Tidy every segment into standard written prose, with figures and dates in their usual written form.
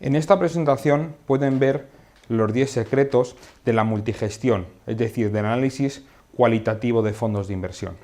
En esta presentación pueden ver los 10 secretos de la multigestión, es decir, del análisis cualitativo de fondos de inversión.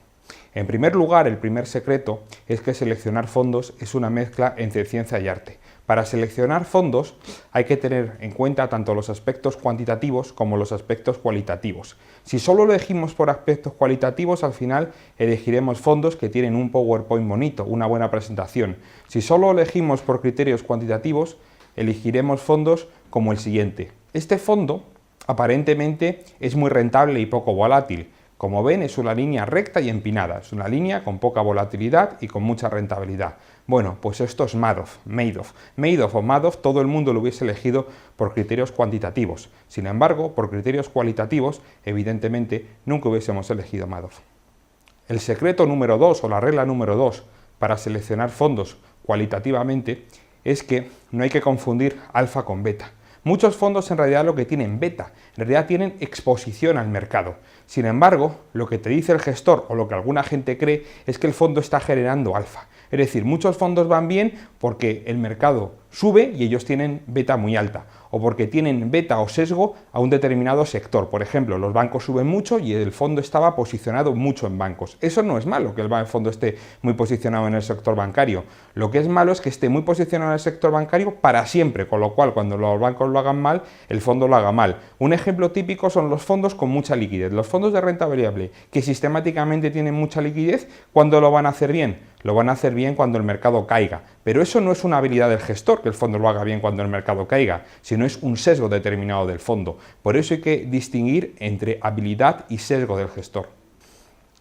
En primer lugar, el primer secreto es que seleccionar fondos es una mezcla entre ciencia y arte. Para seleccionar fondos hay que tener en cuenta tanto los aspectos cuantitativos como los aspectos cualitativos. Si solo lo elegimos por aspectos cualitativos, al final elegiremos fondos que tienen un PowerPoint bonito, una buena presentación. Si solo elegimos por criterios cuantitativos, elegiremos fondos como el siguiente. Este fondo aparentemente es muy rentable y poco volátil. Como ven, es una línea recta y empinada, es una línea con poca volatilidad y con mucha rentabilidad. Bueno, pues esto es Madoff. Madoff o Madoff, todo el mundo lo hubiese elegido por criterios cuantitativos. Sin embargo, por criterios cualitativos, evidentemente, nunca hubiésemos elegido Madoff. El secreto número 2 o la regla número 2 para seleccionar fondos cualitativamente es que no hay que confundir alfa con beta. Muchos fondos en realidad lo que tienen beta, en realidad tienen exposición al mercado. Sin embargo, lo que te dice el gestor o lo que alguna gente cree es que el fondo está generando alfa. Es decir, muchos fondos van bien porque el mercado sube y ellos tienen beta muy alta, o porque tienen beta o sesgo a un determinado sector. Por ejemplo, los bancos suben mucho y el fondo estaba posicionado mucho en bancos. Eso no es malo, que el fondo esté muy posicionado en el sector bancario. Lo que es malo es que esté muy posicionado en el sector bancario para siempre, con lo cual cuando los bancos lo hagan mal, el fondo lo haga mal. Un ejemplo típico son los fondos con mucha liquidez. Los fondos de renta variable que sistemáticamente tienen mucha liquidez, ¿cuándo lo van a hacer bien? Lo van a hacer bien cuando el mercado caiga. Pero eso no es una habilidad del gestor, que el fondo lo haga bien cuando el mercado caiga, sino es un sesgo determinado del fondo. Por eso hay que distinguir entre habilidad y sesgo del gestor.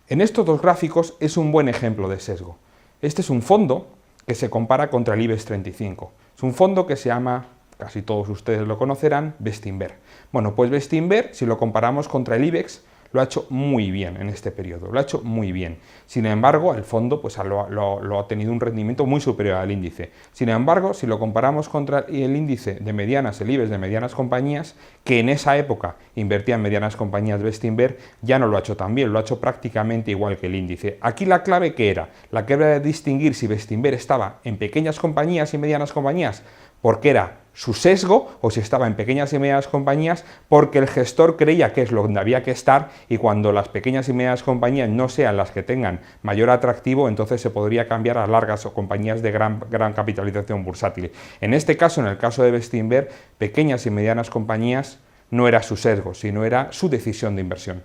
En estos dos gráficos es un buen ejemplo de sesgo. Este es un fondo que se compara contra el IBEX 35. Es un fondo que se llama, casi todos ustedes lo conocerán, Bestinver. Bueno, pues Bestinver, si lo comparamos contra el IBEX, lo ha hecho muy bien en este periodo, lo ha hecho muy bien. Sin embargo, el fondo pues, lo ha tenido un rendimiento muy superior al índice. Sin embargo, si lo comparamos contra el índice de medianas, el IBEX de medianas compañías, que en esa época invertía en medianas compañías Bestinver, ya no lo ha hecho tan bien, lo ha hecho prácticamente igual que el índice. Aquí la clave, ¿qué era? La clave era distinguir si Bestinver estaba en pequeñas compañías y medianas compañías, porque era su sesgo, o si estaba en pequeñas y medianas compañías porque el gestor creía que es donde había que estar, y cuando las pequeñas y medianas compañías no sean las que tengan mayor atractivo, entonces se podría cambiar a largas o compañías de gran capitalización bursátil. En este caso, en el caso de Bestinver, pequeñas y medianas compañías no era su sesgo, sino era su decisión de inversión.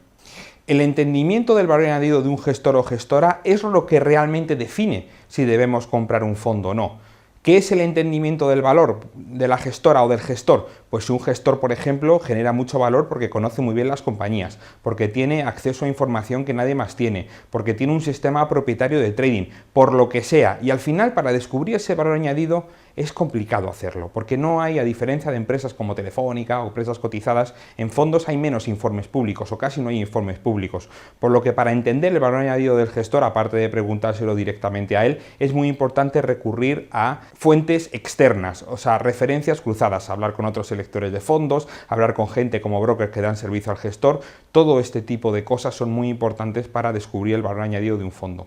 El entendimiento del valor añadido de un gestor o gestora es lo que realmente define si debemos comprar un fondo o no. ¿Qué es el entendimiento del valor de la gestora o del gestor? Pues si un gestor, por ejemplo, genera mucho valor porque conoce muy bien las compañías, porque tiene acceso a información que nadie más tiene, porque tiene un sistema propietario de trading, por lo que sea. Y al final, para descubrir ese valor añadido, es complicado hacerlo, porque no hay, a diferencia de empresas como Telefónica o empresas cotizadas, en fondos hay menos informes públicos o casi no hay informes públicos. Por lo que para entender el valor añadido del gestor, aparte de preguntárselo directamente a él, es muy importante recurrir a fuentes externas, o sea, referencias cruzadas, hablar con otros selectores de fondos, hablar con gente como brokers que dan servicio al gestor. Todo este tipo de cosas son muy importantes para descubrir el valor añadido de un fondo.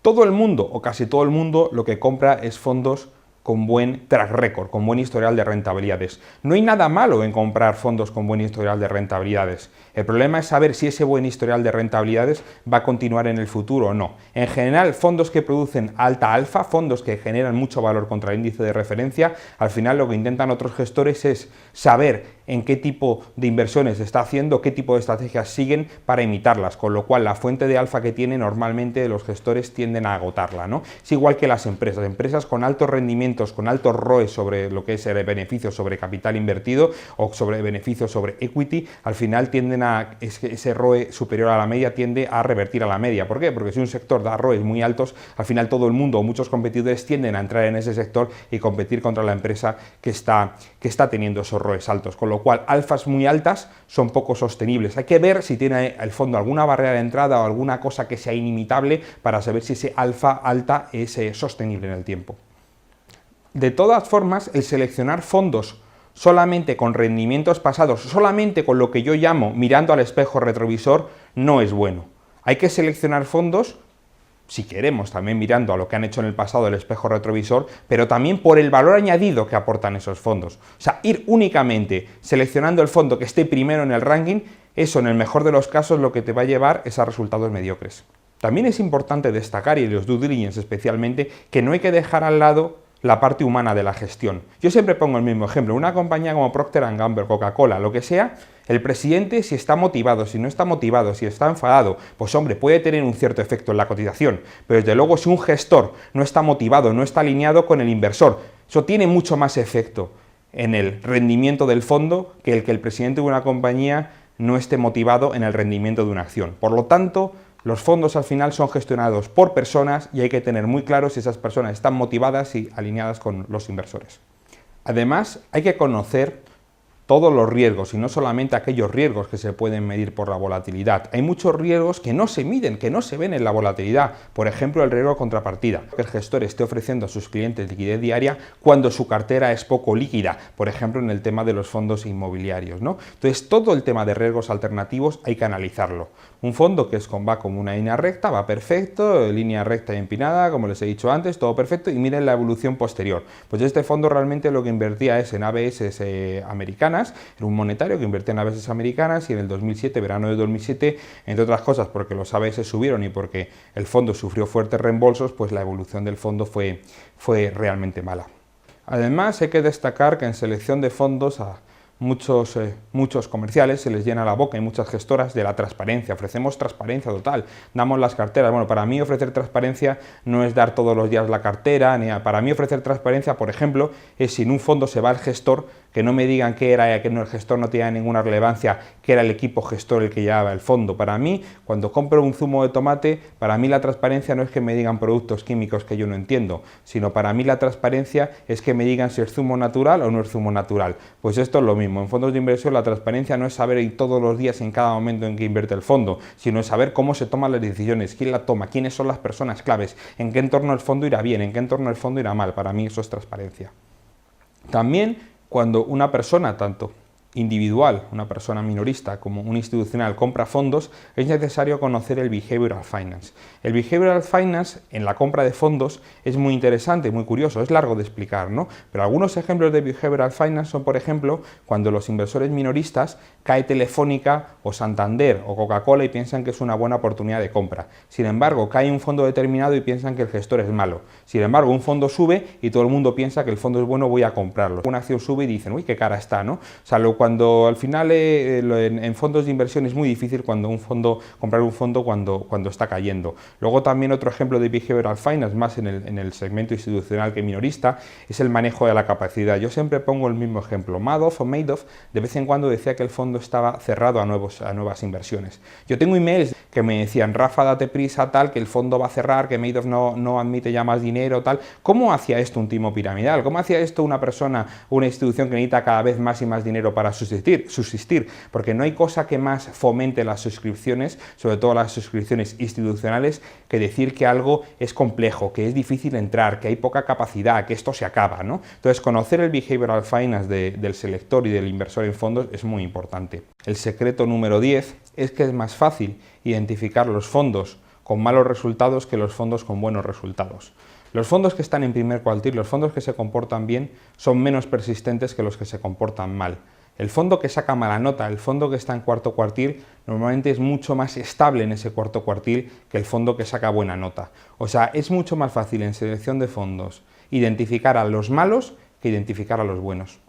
Todo el mundo, o casi todo el mundo, lo que compra es fondos con buen track record, con buen historial de rentabilidades. No hay nada malo en comprar fondos con buen historial de rentabilidades. El problema es saber si ese buen historial de rentabilidades va a continuar en el futuro o no. En general, fondos que producen alta alfa, fondos que generan mucho valor contra el índice de referencia, al final lo que intentan otros gestores es saber en qué tipo de inversiones está haciendo, qué tipo de estrategias siguen para imitarlas, con lo cual la fuente de alfa que tiene normalmente los gestores tienden a agotarla, ¿no? Es igual que las empresas con altos rendimientos, con altos ROE sobre lo que es el beneficio sobre capital invertido o sobre beneficio sobre equity, al final tienden a, ese ROE superior a la media tiende a revertir a la media. ¿Por qué? Porque si un sector da ROEs muy altos, al final todo el mundo o muchos competidores tienden a entrar en ese sector y competir contra la empresa que está teniendo esos ROEs altos, con lo cual alfas muy altas son poco sostenibles. Hay que ver si tiene el fondo alguna barrera de entrada o alguna cosa que sea inimitable para saber si ese alfa alta es sostenible en el tiempo. De todas formas, el seleccionar fondos solamente con rendimientos pasados, solamente con lo que yo llamo mirando al espejo retrovisor, no es bueno. Hay que seleccionar fondos si queremos, también mirando a lo que han hecho en el pasado el espejo retrovisor, pero también por el valor añadido que aportan esos fondos. O sea, ir únicamente seleccionando el fondo que esté primero en el ranking, eso en el mejor de los casos lo que te va a llevar es a resultados mediocres. También es importante destacar, y en los due diligence especialmente, que no hay que dejar al lado la parte humana de la gestión. Yo siempre pongo el mismo ejemplo, una compañía como Procter & Gamble, Coca-Cola, lo que sea, el presidente si está motivado, si no está motivado, si está enfadado, pues hombre, puede tener un cierto efecto en la cotización, pero desde luego si un gestor no está motivado, no está alineado con el inversor, eso tiene mucho más efecto en el rendimiento del fondo que el presidente de una compañía no esté motivado en el rendimiento de una acción. Por lo tanto, los fondos al final son gestionados por personas y hay que tener muy claro si esas personas están motivadas y alineadas con los inversores. Además, hay que conocer todos los riesgos y no solamente aquellos riesgos que se pueden medir por la volatilidad. Hay muchos riesgos que no se miden, que no se ven en la volatilidad. Por ejemplo, el riesgo de contrapartida. Que el gestor esté ofreciendo a sus clientes liquidez diaria cuando su cartera es poco líquida. Por ejemplo, en el tema de los fondos inmobiliarios, ¿no? Entonces, todo el tema de riesgos alternativos hay que analizarlo. Un fondo que va como una línea recta, va perfecto, línea recta y empinada, como les he dicho antes, todo perfecto, y miren la evolución posterior. Pues este fondo realmente lo que invertía es en ABS americanas. Era un monetario que invertía en ABS americanas y en el 2007, verano de 2007, entre otras cosas porque los ABS subieron y porque el fondo sufrió fuertes reembolsos, pues la evolución del fondo fue realmente mala. Además, hay que destacar que en selección de fondos a muchos comerciales se les llena la boca y muchas gestoras de la transparencia. Ofrecemos transparencia total, damos las carteras. Bueno, para mí ofrecer transparencia no es dar todos los días la cartera, para mí ofrecer transparencia, por ejemplo, es si en un fondo se va el gestor, que no me digan que era, que el gestor no tenía ninguna relevancia, que era el equipo gestor el que llevaba el fondo. Para mí, cuando compro un zumo de tomate, para mí la transparencia no es que me digan productos químicos que yo no entiendo, sino para mí la transparencia es que me digan si es zumo natural o no es zumo natural. Pues esto es lo mismo. En fondos de inversión la transparencia no es saber todos los días en cada momento en que invierte el fondo, sino es saber cómo se toman las decisiones, quién la toma, quiénes son las personas claves, en qué entorno el fondo irá bien, en qué entorno el fondo irá mal. Para mí eso es transparencia. También cuando una persona, tanto individual, una persona minorista, como un institucional compra fondos, es necesario conocer el Behavioral Finance. El Behavioral Finance en la compra de fondos es muy interesante, muy curioso, es largo de explicar, ¿no? Pero algunos ejemplos de Behavioral Finance son, por ejemplo, cuando los inversores minoristas cae Telefónica o Santander o Coca-Cola y piensan que es una buena oportunidad de compra. Sin embargo, cae un fondo determinado y piensan que el gestor es malo. Sin embargo, un fondo sube y todo el mundo piensa que el fondo es bueno, voy a comprarlo. Una acción sube y dicen, uy, qué cara está, ¿no? O sea, cuando al final en fondos de inversión es muy difícil comprar un fondo cuando está cayendo. Luego también otro ejemplo de Behavioral Finance, más en el segmento institucional que minorista, es el manejo de la capacidad. Yo siempre pongo el mismo ejemplo. Madoff de vez en cuando decía que el fondo estaba cerrado a nuevas inversiones. Yo tengo emails que me decían, Rafa, date prisa, tal, que el fondo va a cerrar, que Madoff no admite ya más dinero, tal. ¿Cómo hacía esto un timo piramidal? ¿Cómo hacía esto una persona, una institución que necesita cada vez más y más dinero para subsistir? Porque no hay cosa que más fomente las suscripciones, sobre todo las suscripciones institucionales, que decir que algo es complejo, que es difícil entrar, que hay poca capacidad, que esto se acaba, ¿no? Entonces, conocer el Behavioral Finance del selector y del inversor en fondos es muy importante. El secreto número 10 es que es más fácil identificar los fondos con malos resultados que los fondos con buenos resultados. Los fondos que están en primer cuartil, los fondos que se comportan bien, son menos persistentes que los que se comportan mal. El fondo que saca mala nota, el fondo que está en cuarto cuartil, normalmente es mucho más estable en ese cuarto cuartil que el fondo que saca buena nota. O sea, es mucho más fácil en selección de fondos identificar a los malos que identificar a los buenos.